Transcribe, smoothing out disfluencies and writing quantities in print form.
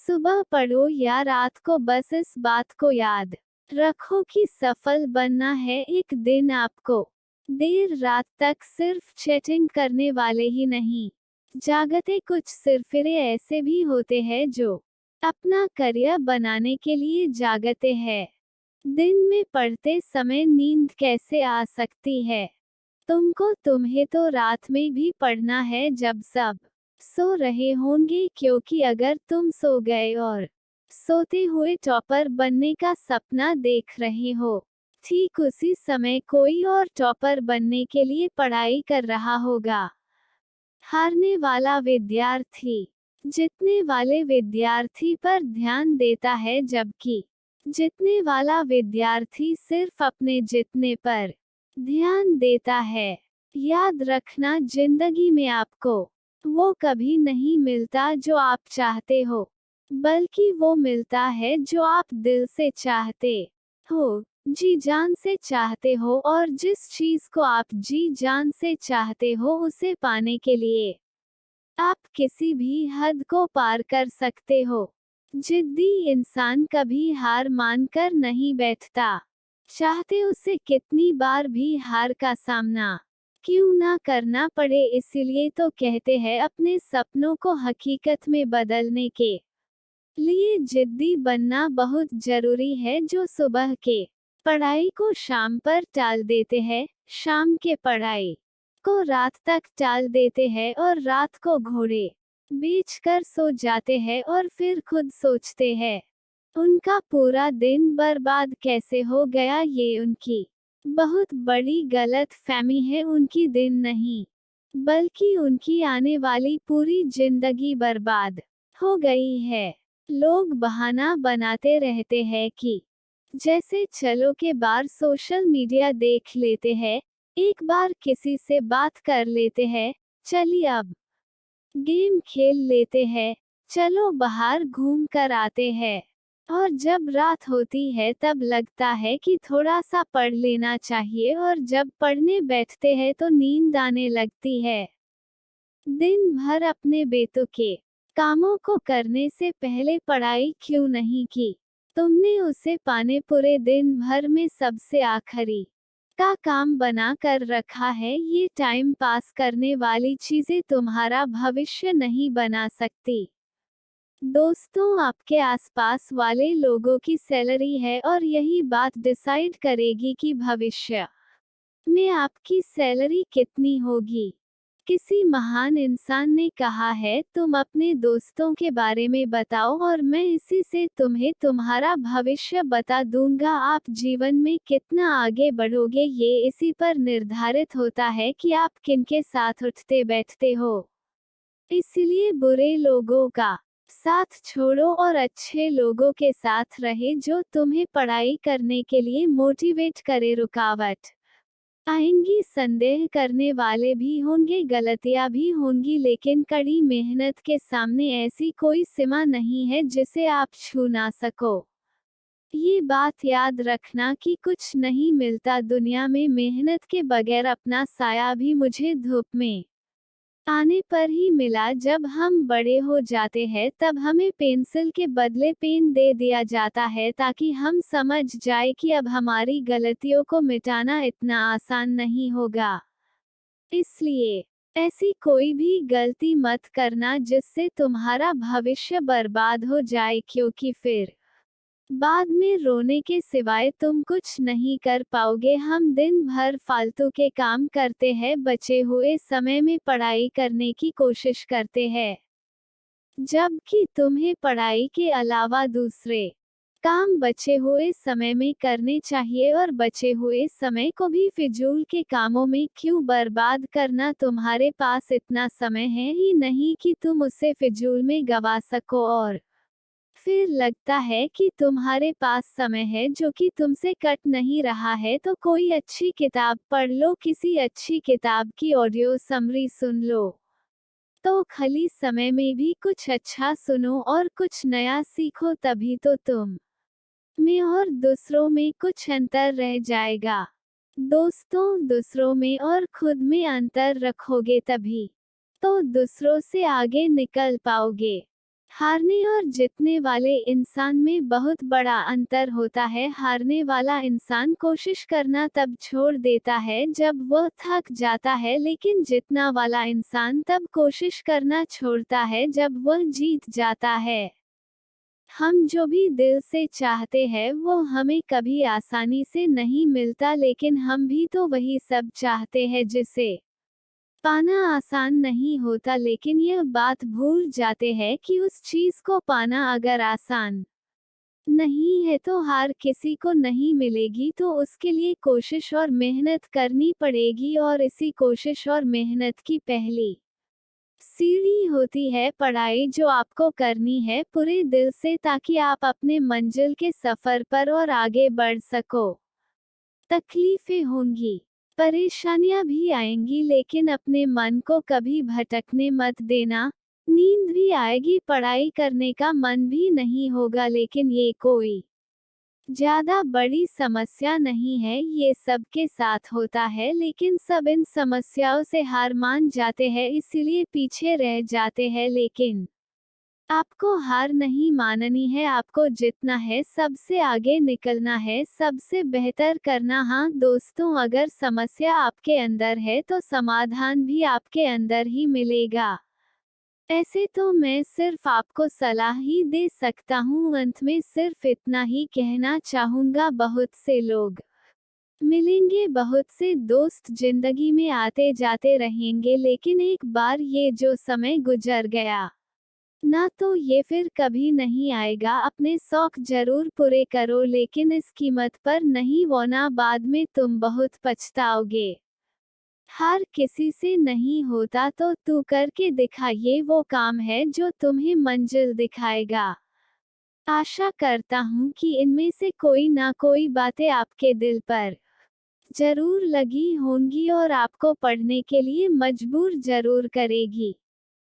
सुबह पढ़ो या रात को, बस इस बात को याद रखो कि सफल बनना है एक दिन आपको। देर रात तक सिर्फ चैटिंग करने वाले ही नहीं जागते, कुछ सिरफिरे ऐसे भी होते हैं जो अपना करियर बनाने के लिए जागते हैं। दिन में पढ़ते समय नींद कैसे आ सकती है तुमको? तुम्हें तो रात में भी पढ़ना है जब सब सो रहे होंगे, क्योंकि अगर तुम सो गए और सोते हुए टॉपर बनने का सपना देख रहे हो, ठीक उसी समय कोई और टॉपर बनने के लिए पढ़ाई कर रहा होगा। हारने वाला विद्यार्थी जीतने वाले विद्यार्थी पर ध्यान देता है, जबकि जीतने वाला विद्यार्थी सिर्फ अपने जीतने पर ध्यान देता है। याद रखना, जिंदगी में आपको वो कभी नहीं मिलता जो आप चाहते हो, बल्कि वो मिलता है जो आप दिल से चाहते हो, जी जान से चाहते हो। और जिस चीज को आप जी जान से चाहते हो, उसे पाने के लिए आप किसी भी हद को पार कर सकते हो। जिद्दी इंसान कभी हार मानकर नहीं बैठता, चाहते उसे कितनी बार भी हार का सामना क्यों ना करना पड़े। इसीलिए तो कहते हैं, अपने सपनों को हकीकत में बदलने के लिए जिद्दी बनना बहुत जरूरी है। जो सुबह के पढ़ाई को शाम पर टाल देते हैं, शाम के पढ़ाई को रात तक टाल देते हैं और रात को घोड़े बेचकर सो जाते हैं और फिर खुद सोचते हैं उनका पूरा दिन बर्बाद कैसे हो गया। ये उनकी बहुत बड़ी गलत फहमी है। उनकी दिन नहीं, बल्कि उनकी आने वाली पूरी जिंदगी बर्बाद हो गई है। लोग बहाना बनाते रहते हैं कि जैसे चलो के बार सोशल मीडिया देख लेते हैं, एक बार किसी से बात कर लेते हैं, चलिए अब गेम खेल लेते हैं, चलो बाहर घूम कर आते हैं। और जब रात होती है तब लगता है कि थोड़ा सा पढ़ लेना चाहिए, और जब पढ़ने बैठते हैं तो नींद आने लगती है। दिन भर अपने बेतुके कामों को करने से पहले पढ़ाई क्यों नहीं की? तुमने उसे पाने पूरे दिन भर में सबसे आखिरी का काम बना कर रखा है। ये टाइम पास करने वाली चीजें तुम्हारा भविष्य नहीं बना सकती। दोस्तों, आपके आसपास वाले लोगों की सैलरी है और यही बात डिसाइड करेगी कि भविष्य में आपकी सैलरी कितनी होगी। किसी महान इंसान ने कहा है, तुम अपने दोस्तों के बारे में बताओ और मैं इसी से तुम्हें तुम्हारा भविष्य बता दूंगा। आप जीवन में कितना आगे बढ़ोगे, ये इसी पर निर्धारित होता है कि आप किनके साथ उठते बैठते हो। इसलिए बुरे लोगों का साथ छोड़ो और अच्छे लोगों के साथ रहे, जो तुम्हें पढ़ाई करने के लिए मोटिवेट करे। रुकावट आएंगी, संदेह करने वाले भी होंगे, गलतियां भी होंगी, लेकिन कड़ी मेहनत के सामने ऐसी कोई सीमा नहीं है जिसे आप छू ना सको। ये बात याद रखना कि कुछ नहीं मिलता दुनिया में मेहनत के बगैर। अपना साया भी मुझे धूप में आने पर ही मिला। जब हम बड़े हो जाते हैं तब हमें पेंसिल के बदले पेन दे दिया जाता है, ताकि हम समझ जाए कि अब हमारी गलतियों को मिटाना इतना आसान नहीं होगा। इसलिए ऐसी कोई भी गलती मत करना जिससे तुम्हारा भविष्य बर्बाद हो जाए, क्योंकि फिर बाद में रोने के सिवाय तुम कुछ नहीं कर पाओगे। हम दिन भर फालतू के काम करते हैं, बचे हुए समय में पढ़ाई करने की कोशिश करते हैं, जबकि तुम्हें पढ़ाई के अलावा दूसरे काम बचे हुए समय में करने चाहिए। और बचे हुए समय को भी फिजूल के कामों में क्यों बर्बाद करना? तुम्हारे पास इतना समय है ही नहीं कि तुम उसे फिजूल में गवा सको, और फिर लगता है कि तुम्हारे पास समय है जो कि तुमसे कट नहीं रहा है, तो कोई अच्छी किताब पढ़ लो, किसी अच्छी किताब की ऑडियो समरी सुन लो। तो खाली समय में भी कुछ अच्छा सुनो और कुछ नया सीखो, तभी तो तुम में और दूसरों में कुछ अंतर रह जाएगा। दोस्तों, दूसरों में और खुद में अंतर रखोगे तभी तो दूसरों से आगे निकल पाओगे। हारने और जीतने वाले इंसान में बहुत बड़ा अंतर होता है। हारने वाला इंसान कोशिश करना तब छोड़ देता है जब वह थक जाता है, लेकिन जीतना वाला इंसान तब कोशिश करना छोड़ता है जब वह जीत जाता है। हम जो भी दिल से चाहते हैं वो हमें कभी आसानी से नहीं मिलता, लेकिन हम भी तो वही सब चाहते हैं जिसे पाना आसान नहीं होता, लेकिन यह बात भूल जाते हैं कि उस चीज को पाना अगर आसान नहीं है तो हार किसी को नहीं मिलेगी, तो उसके लिए कोशिश और मेहनत करनी पड़ेगी, और इसी कोशिश और मेहनत की पहली सीढ़ी होती है पढ़ाई, जो आपको करनी है पूरे दिल से ताकि आप अपने मंजिल के सफर पर और आगे बढ़ सको। तकलीफें होंगी, परेशानियां भी आएंगी, लेकिन अपने मन को कभी भटकने मत देना। नींद भी आएगी, पढ़ाई करने का मन भी नहीं होगा, लेकिन ये कोई ज्यादा बड़ी समस्या नहीं है, ये सबके साथ होता है, लेकिन सब इन समस्याओं से हार मान जाते हैं, इसीलिए पीछे रह जाते हैं। लेकिन आपको हार नहीं माननी है, आपको जीतना है, सबसे आगे निकलना है, सबसे बेहतर करना। हाँ दोस्तों, अगर समस्या आपके अंदर है तो समाधान भी आपके अंदर ही मिलेगा। ऐसे तो मैं सिर्फ आपको सलाह ही दे सकता हूँ। अंत में सिर्फ इतना ही कहना चाहूँगा, बहुत से लोग मिलेंगे, बहुत से दोस्त जिंदगी में आते जाते रहेंगे, लेकिन एक बार ये जो समय गुजर गया ना, तो ये फिर कभी नहीं आएगा। अपने शौक जरूर पूरे करो, लेकिन इस कीमत पर नहीं, वरना बाद में तुम बहुत पछताओगे। हार किसी से नहीं होता, तो तू करके दिखा, ये वो काम है जो तुम्हें मंजिल दिखाएगा। आशा करता हूँ कि इनमें से कोई ना कोई बातें आपके दिल पर जरूर लगी होंगी और आपको पढ़ने के लिए मजबूर जरूर करेगी।